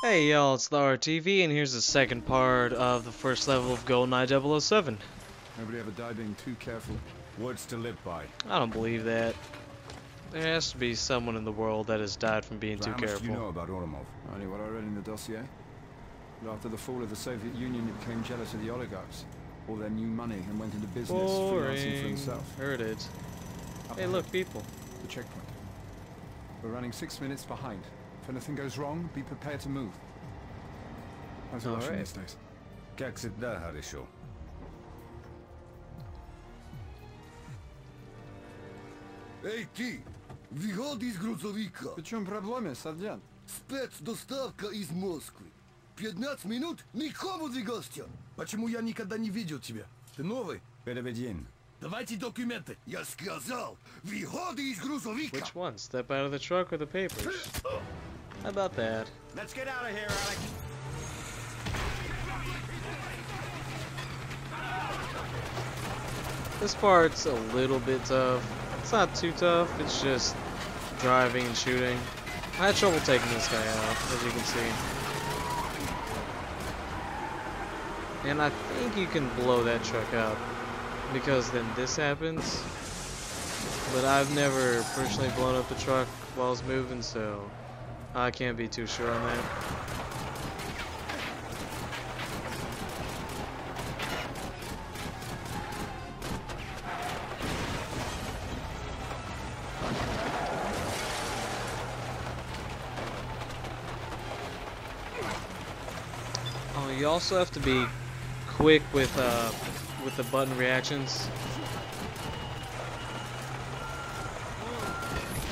Hey y'all, it's the RTV, and here's the second part of the first level of Goldeneye007. Nobody ever died being too careful. Words to live by. I don't believe that. There has to be someone in the world that has died from being So too how much careful. do you know about Oromov? Only what I read in the dossier. But after the fall of the Soviet Union, he became jealous of the oligarchs, all their new money, and went into business freelancing for himself. Heard it. Up Hey, ahead, look, people. the checkpoint. We're running 6 minutes behind. If anything goes wrong, be prepared to move. How's the Russian these days? Как всегда, хорошо. Эй, ты! Выходи из грузовика! В чем проблема, сержант? Спецдоставка из Москвы. 15 минут? Никому двигался! Почему я никогда не видел тебя? Ты новый? Переведен. Давайте документы! Я сказал, выходи из грузовика! Which one? Step out of the truck or the papers? How about that? Let's get out of here, Alex. This part's a little bit tough. It's not too tough, it's just driving and shooting. I had trouble taking this guy out, as you can see. And I think you can blow that truck up, because then this happens. But I've never personally blown up the truck while it's moving, so I can't be too sure on that. Oh, you also have to be quick with the button reactions.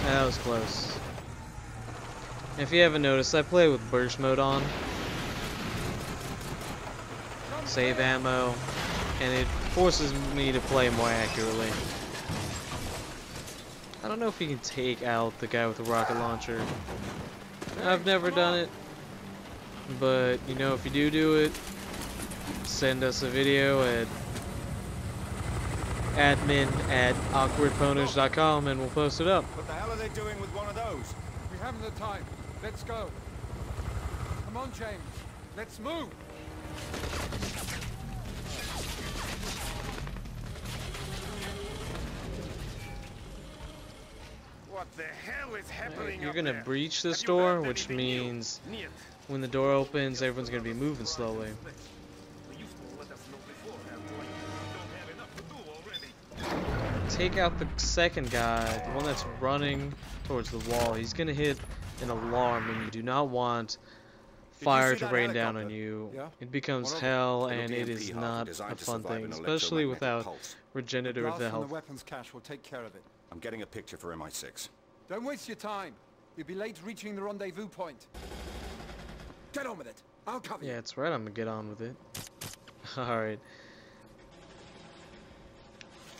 That was close. If you haven't noticed, I play with burst mode on. Save ammo, and it forces me to play more accurately. I don't know if you can take out the guy with the rocket launcher. I've never done it. But, you know, if you do it, send us a video at admin@awkwardponers.com and we'll post it up. What the hell are they doing with one of those? We haven't the time. Let's go. Come on, James. Let's move. What the hell is happening? You're gonna breach this door, which means when the door opens, everyone's gonna be moving slowly. Take out the second guy, the one that's running towards the wall. He's gonna hit an alarm, and you do not want fire to rain down on you. Yeah? It becomes hell, and it is not a fun thing, especially without regenerative Ralph from the health. weapons cache will take care of it. I'm getting a picture for MI6. Don't waste your time. You'll be late reaching the rendezvous point. Get on with it. I'll cover you. Yeah, that's right. I'm gonna get on with it. Alright.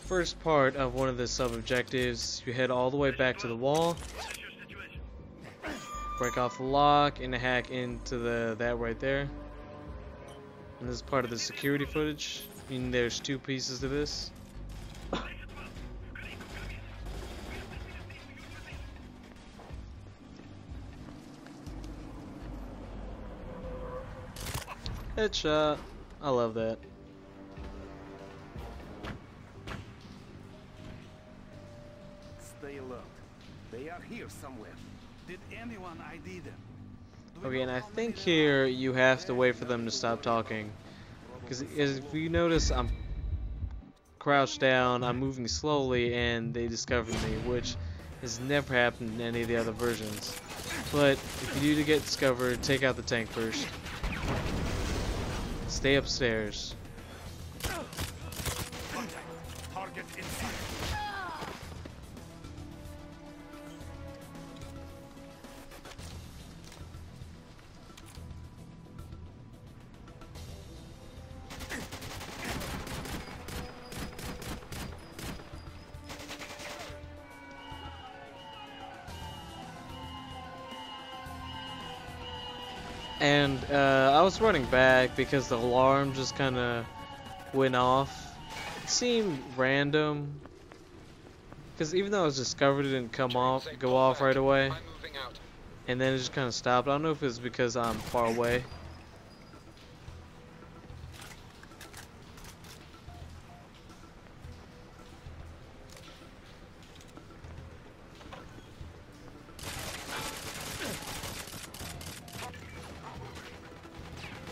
First part of one of the sub-objectives, you head all the way back to the wall, break off the lock, and hack into that right there. And this is part of the security footage. And there's two pieces to this. Headshot. I love that. Stay alert. They are here somewhere. Did anyone ID them? Okay, and I think here you have to wait for them to stop talking. Because if you notice, I'm crouched down, I'm moving slowly, and they discovered me, which has never happened in any of the other versions. But if you do get discovered, take out the tank first. Stay upstairs. Target inside. And I was running back because the alarm just kind of went off. It seemed random because even though it was discovered, it didn't go off right away. and then it just kind of stopped. I don't know if it's because I'm far away.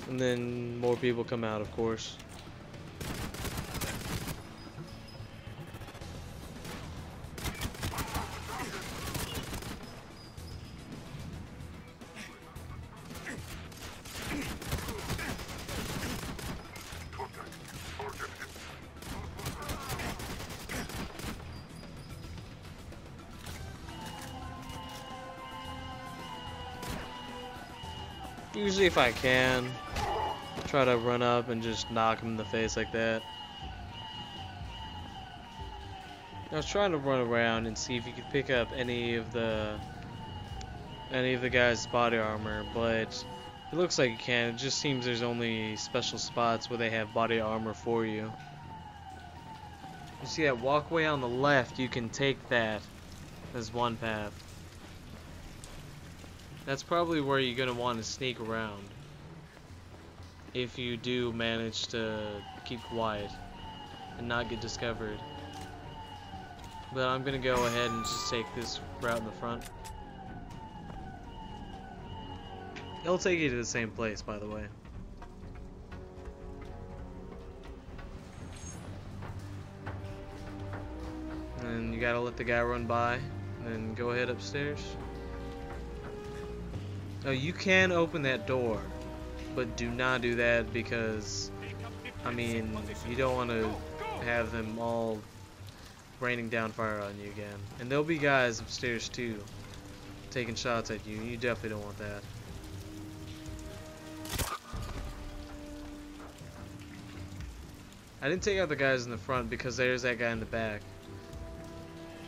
And then more people come out, of course. Usually if I can, try to run up and just knock him in the face like that. I was trying to run around and see if you could pick up any of the guys' body armor, but it looks like you can. It just seems there's only special spots where they have body armor for you. You see that walkway on the left, you can take that as one path. That's probably where you're going to want to sneak around, if you do manage to keep quiet and not get discovered. But I'm going to go ahead and just take this route in the front. It'll take you to the same place, by the way. And you gotta let the guy run by, and then go ahead upstairs. Oh, you can open that door, but do not do that because, I mean, you don't want to have them all raining down fire on you again. And there'll be guys upstairs too, taking shots at you. You definitely don't want that. I didn't take out the guys in the front because there's that guy in the back.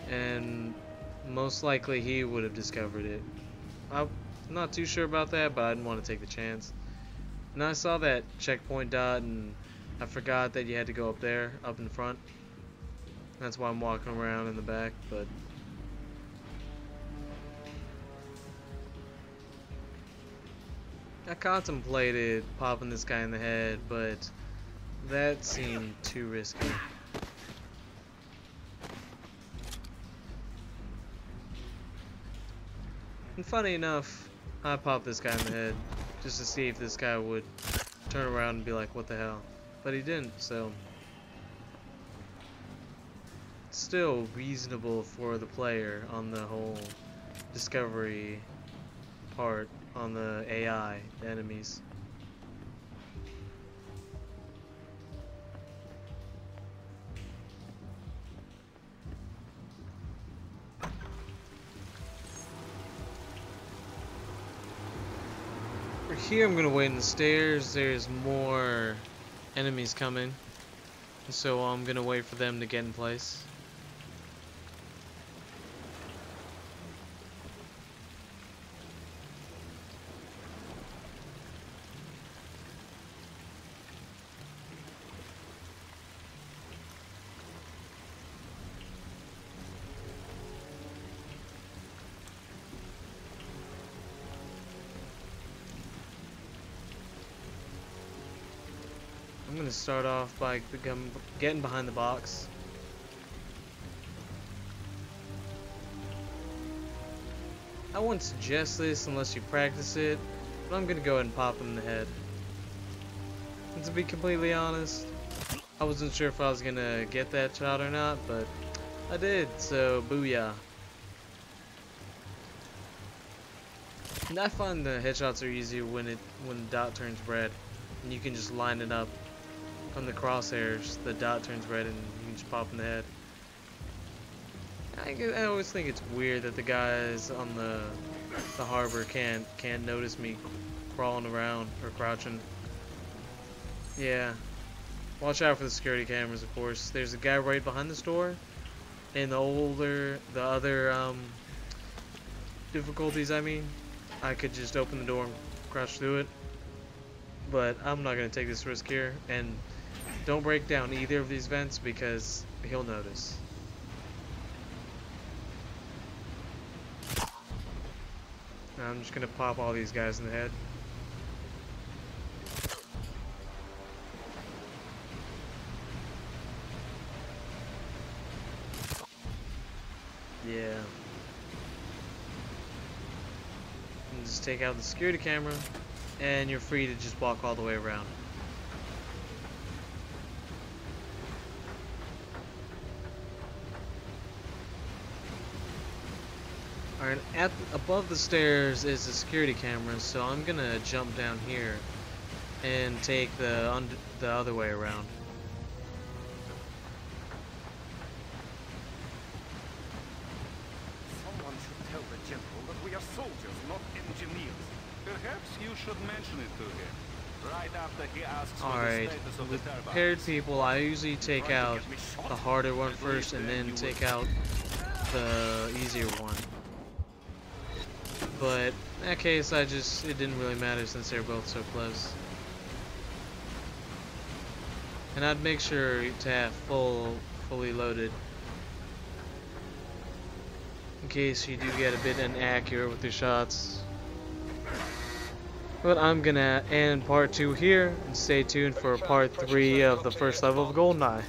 And most likely he would have discovered it. I'm not too sure about that, but I didn't want to take the chance. And I saw that checkpoint dot and I forgot that you had to go up there, up in front. That's why I'm walking around in the back, but I contemplated popping this guy in the head, but that seemed too risky. And funny enough, I popped this guy in the head just to see if this guy would turn around and be like, what the hell? But he didn't, so it's still reasonable for the player on the whole discovery part on the AI, the enemies. For here, I'm gonna wait in the stairs. There's more enemies coming, so I'm gonna wait for them to get in place. I'm gonna start off by getting behind the box. I wouldn't suggest this unless you practice it, but I'm gonna go ahead and pop him in the head. And to be completely honest, I wasn't sure if I was gonna get that shot or not, but I did, so booyah. And I find the headshots are easier when the dot turns red, and you can just line it up. From the crosshairs, the dot turns red and you can just pop in the head. I always think it's weird that the guys on the harbor can't notice me crawling around or crouching. Yeah. Watch out for the security cameras, of course. There's a guy right behind the store. And the other difficulties, I mean, I could just open the door and crouch through it. But I'm not going to take this risk here, and don't break down either of these vents because he'll notice. I'm just gonna pop all these guys in the head. Yeah. And just take out the security camera, and you're free to just walk all the way around. Alright, above the stairs is the security camera, so I'm gonna jump down here and take the other way around. Someone should tell the general that we are soldiers, not engineers. Perhaps you should mention it to him. Right after he asks for the Alright, status of with the turbines. paired people, I usually take out the harder one first and then take out the easier one. But in that case, it didn't really matter since they were both so close. And I'd make sure to have fully loaded, in case you do get a bit inaccurate with your shots. But I'm gonna end part 2 here, and stay tuned for part 3 of the first level of Goldeneye.